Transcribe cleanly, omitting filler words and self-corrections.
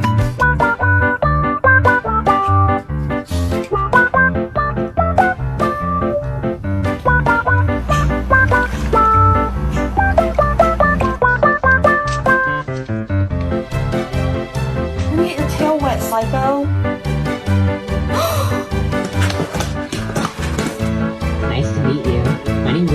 Let me get your tail wet, psycho. Nice to meet you. My name's